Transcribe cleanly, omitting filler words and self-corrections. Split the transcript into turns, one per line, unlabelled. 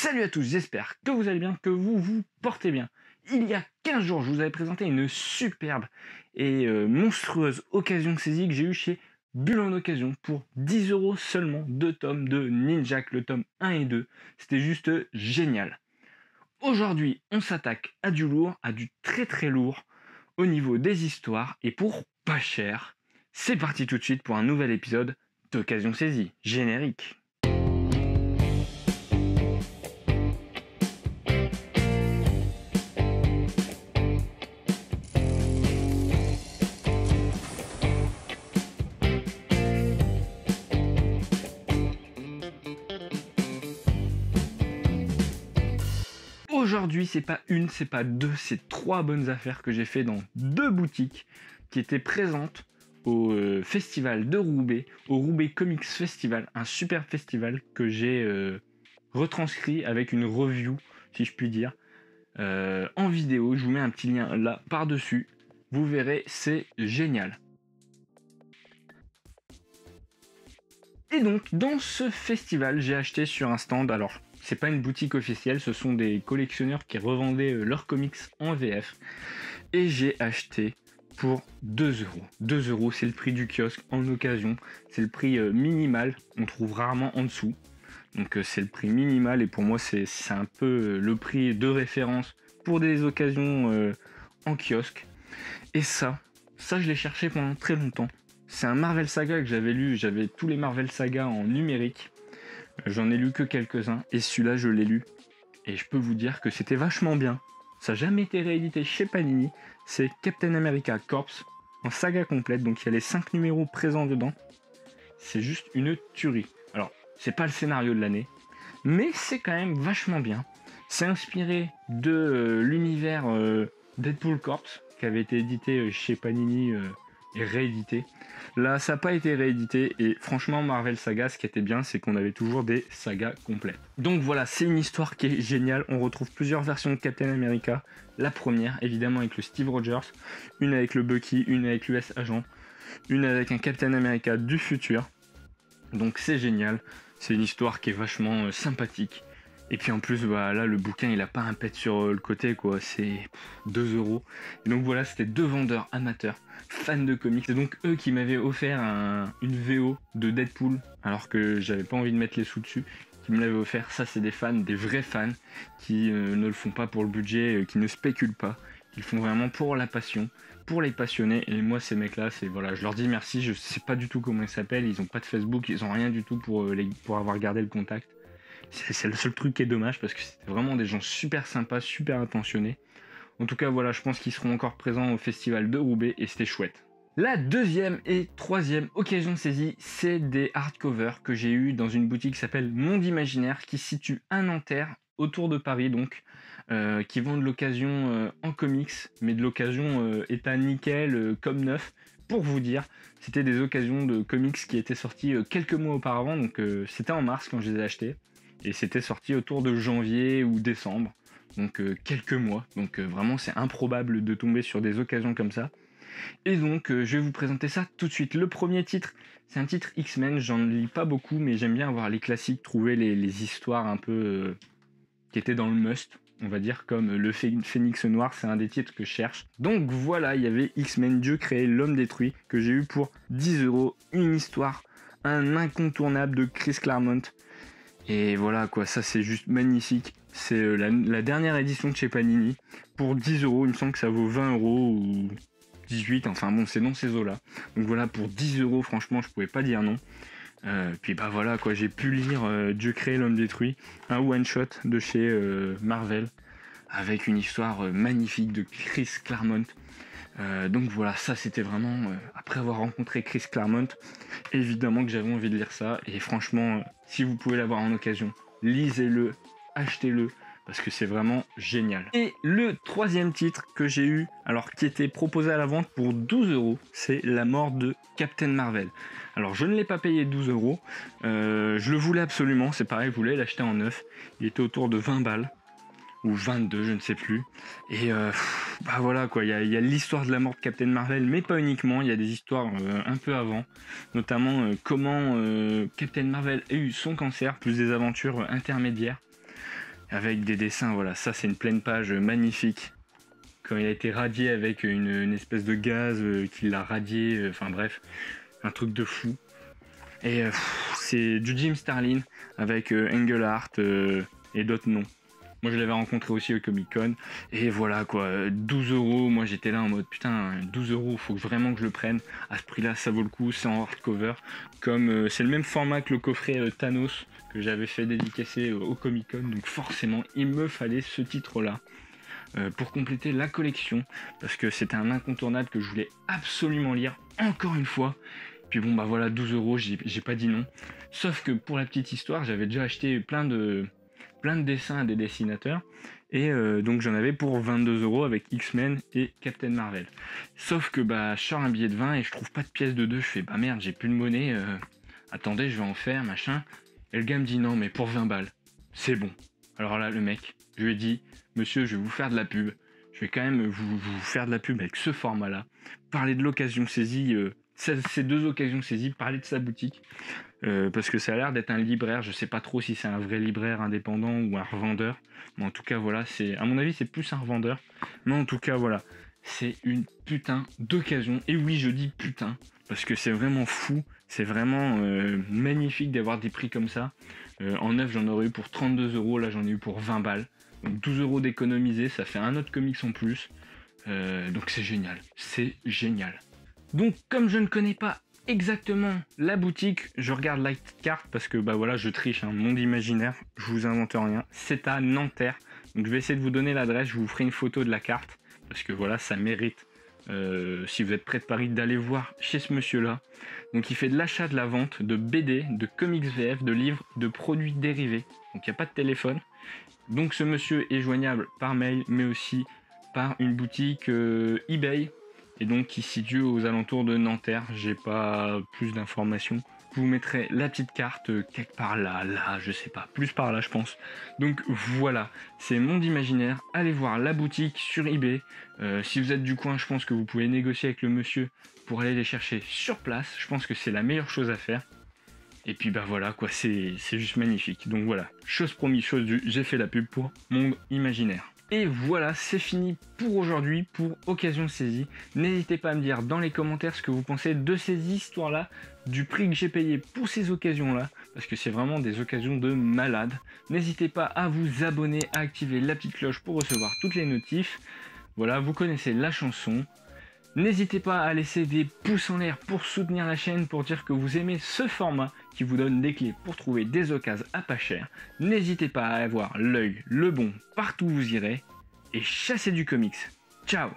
Salut à tous, j'espère que vous allez bien, que vous vous portez bien. Il y a 15 jours, je vous avais présenté une superbe et monstrueuse occasion saisie que j'ai eue chez Bulle en Occasion pour 10 € seulement, 2 tomes de Ninjak, le tome 1 et 2. C'était juste génial. Aujourd'hui, on s'attaque à du lourd, à du très très lourd au niveau des histoires et pour pas cher. C'est parti tout de suite pour un nouvel épisode d'Occasion saisie, générique. Aujourd'hui, c'est pas une, c'est pas deux, c'est 3 bonnes affaires que j'ai fait dans 2 boutiques qui étaient présentes au festival de Roubaix, au Roubaix Comics Festival, un super festival que j'ai retranscrit avec une review, si je puis dire, en vidéo. Je vous mets un petit lien là par-dessus. Vous verrez, c'est génial. Et donc, dans ce festival, j'ai acheté sur un stand, alors c'est pas une boutique officielle, ce sont des collectionneurs qui revendaient leurs comics en VF. Et j'ai acheté pour 2 €. 2 €, c'est le prix du kiosque en occasion. C'est le prix minimal, on trouve rarement en dessous. Donc c'est le prix minimal et pour moi c'est un peu le prix de référence pour des occasions en kiosque. Et ça je l'ai cherché pendant très longtemps. C'est un Marvel Saga que j'avais lu, j'avais tous les Marvel Saga en numérique. J'en ai lu que quelques-uns et celui-là je l'ai lu. Et je peux vous dire que c'était vachement bien. Ça n'a jamais été réédité chez Panini. C'est Captain America Corps en saga complète, donc il y a les 5 numéros présents dedans. C'est juste une tuerie. Alors, c'est pas le scénario de l'année, mais c'est quand même vachement bien. C'est inspiré de l'univers Deadpool Corps, qui avait été édité chez Panini et réédité. Là, ça n'a pas été réédité et franchement, Marvel Saga, ce qui était bien, c'est qu'on avait toujours des sagas complètes. Donc voilà, c'est une histoire qui est géniale. On retrouve plusieurs versions de Captain America. La première, évidemment, avec le Steve Rogers, une avec le Bucky, une avec l'US Agent, une avec un Captain America du futur. Donc c'est génial. C'est une histoire qui est vachement sympathique. Et puis en plus, bah, là, le bouquin, il a pas un pet sur le côté, quoi. C'est 2 €. Et donc voilà, c'était 2 vendeurs amateurs, fans de comics. C'est donc eux qui m'avaient offert une VO de Deadpool, alors que j'avais pas envie de mettre les sous dessus, qui me l'avaient offert. Ça, c'est des fans, des vrais fans, qui ne le font pas pour le budget, qui ne spéculent pas. Ils le font vraiment pour la passion, pour les passionnés. Et moi, ces mecs-là, voilà, je leur dis merci. Je sais pas du tout comment ils s'appellent. Ils ont pas de Facebook, ils ont rien du tout pour avoir gardé le contact. C'est le seul truc qui est dommage parce que c'était vraiment des gens super sympas, super attentionnés. En tout cas, voilà, je pense qu'ils seront encore présents au festival de Roubaix et c'était chouette. La deuxième et troisième occasion saisie, c'est des hardcovers que j'ai eu dans une boutique qui s'appelle Monde Imaginaire, qui se situe à Nanterre, autour de Paris donc, qui vend de l'occasion en comics, mais de l'occasion état nickel, comme neuf. Pour vous dire, c'était des occasions de comics qui étaient sorties quelques mois auparavant, donc c'était en mars quand je les ai achetés. Et c'était sorti autour de janvier ou décembre, donc quelques mois. Donc vraiment, c'est improbable de tomber sur des occasions comme ça. Et donc, je vais vous présenter ça tout de suite. Le premier titre, c'est un titre X-Men. J'en lis pas beaucoup, mais j'aime bien avoir les classiques, trouver les histoires un peu qui étaient dans le must, on va dire, comme le Phénix Noir, c'est un des titres que je cherche. Donc voilà, il y avait X-Men, Dieu créé, l'homme détruit, que j'ai eu pour 10 €. Une histoire, un incontournable de Chris Claremont. Et voilà quoi, ça c'est juste magnifique. C'est la dernière édition de chez Panini. Pour 10 €, il me semble que ça vaut 20 € ou 18, enfin bon, c'est dans ces eaux-là. Donc voilà, pour 10 €, franchement, je pouvais pas dire non. Puis bah voilà quoi, j'ai pu lire Dieu créé, l'homme détruit, un one-shot de chez Marvel, avec une histoire magnifique de Chris Claremont. Donc voilà, ça c'était vraiment, après avoir rencontré Chris Claremont, évidemment que j'avais envie de lire ça, et franchement, si vous pouvez l'avoir en occasion, lisez-le, achetez-le, parce que c'est vraiment génial. Et le troisième titre que j'ai eu, alors qui était proposé à la vente pour 12 €, c'est La mort de Captain Marvel. Alors je ne l'ai pas payé 12 €, je le voulais absolument, c'est pareil, je voulais l'acheter en neuf, il était autour de 20 balles. Ou 22, je ne sais plus. Et bah voilà quoi, il y a l'histoire de la mort de Captain Marvel, mais pas uniquement, il y a des histoires un peu avant, notamment comment Captain Marvel a eu son cancer, plus des aventures intermédiaires. avec des dessins, voilà, ça c'est une pleine page magnifique. Quand il a été radié avec une espèce de gaz qui l'a radié, enfin bref, un truc de fou. Et c'est du Jim Starlin avec Engelhardt et d'autres noms. Moi je l'avais rencontré aussi au Comic Con. Et voilà quoi, 12 €. Moi j'étais là en mode putain, 12 €, faut vraiment que je le prenne. À ce prix là, ça vaut le coup, c'est en hardcover. Comme c'est le même format que le coffret Thanos que j'avais fait dédicacer au Comic Con. Donc forcément, il me fallait ce titre là. Pour compléter la collection. Parce que c'était un incontournable que je voulais absolument lire encore une fois. Puis bon bah voilà, 12 €, j'ai pas dit non. Sauf que pour la petite histoire, j'avais déjà acheté plein de dessins à des dessinateurs. Et donc j'en avais pour 22 € avec X-Men et Captain Marvel. Sauf que bah je sors un billet de 20 et je trouve pas de pièce de 2. Je fais bah merde, j'ai plus de monnaie. Attendez, je vais en faire, machin. Et le gars me dit non, mais pour 20 balles, c'est bon. Alors là, le mec, je lui ai dit, monsieur, je vais vous faire de la pub. Je vais quand même vous faire de la pub avec ce format-là. Parler de l'occasion saisie, ces 2 occasions saisies, parler de sa boutique. Parce que ça a l'air d'être un libraire. Je sais pas trop si c'est un vrai libraire indépendant ou un revendeur. Mais en tout cas, voilà, à mon avis, c'est plus un revendeur. Mais en tout cas, voilà, c'est une putain d'occasion. Et oui, je dis putain, parce que c'est vraiment fou. C'est vraiment magnifique d'avoir des prix comme ça. En neuf, j'en aurais eu pour 32 €. Là, j'en ai eu pour 20 balles. Donc 12 € d'économiser, ça fait un autre comics en plus. Donc c'est génial. C'est génial. Donc comme je ne connais pas exactement la boutique, je regarde la carte parce que bah voilà, je triche, hein, monde imaginaire, je vous invente rien. C'est à Nanterre. Donc je vais essayer de vous donner l'adresse, je vous ferai une photo de la carte parce que voilà, ça mérite. Si vous êtes près de Paris, d'aller voir chez ce monsieur-là. Donc il fait de l'achat, de la vente de BD, de comics VF, de livres, de produits dérivés. Donc il n'y a pas de téléphone. Donc ce monsieur est joignable par mail, mais aussi par une boutique eBay, et donc qui se situe aux alentours de Nanterre. J'ai pas plus d'informations. Je vous mettrai la petite carte quelque part là, je sais pas, plus par là je pense. Donc voilà, c'est Monde Imaginaire. Allez voir la boutique sur eBay. Si vous êtes du coin, je pense que vous pouvez négocier avec le monsieur pour aller les chercher sur place. Je pense que c'est la meilleure chose à faire. Et puis bah voilà quoi, c'est juste magnifique. Donc voilà, chose promise, chose due, j'ai fait la pub pour Monde Imaginaire. Et voilà, c'est fini pour aujourd'hui, pour Occasion Saisie. N'hésitez pas à me dire dans les commentaires ce que vous pensez de ces histoires-là, du prix que j'ai payé pour ces occasions-là, parce que c'est vraiment des occasions de malade. N'hésitez pas à vous abonner, à activer la petite cloche pour recevoir toutes les notifs. Voilà, vous connaissez la chanson. N'hésitez pas à laisser des pouces en l'air pour soutenir la chaîne, pour dire que vous aimez ce format qui vous donne des clés pour trouver des occasions à pas cher. N'hésitez pas à avoir l'œil le bon partout où vous irez et chassez du comics. Ciao!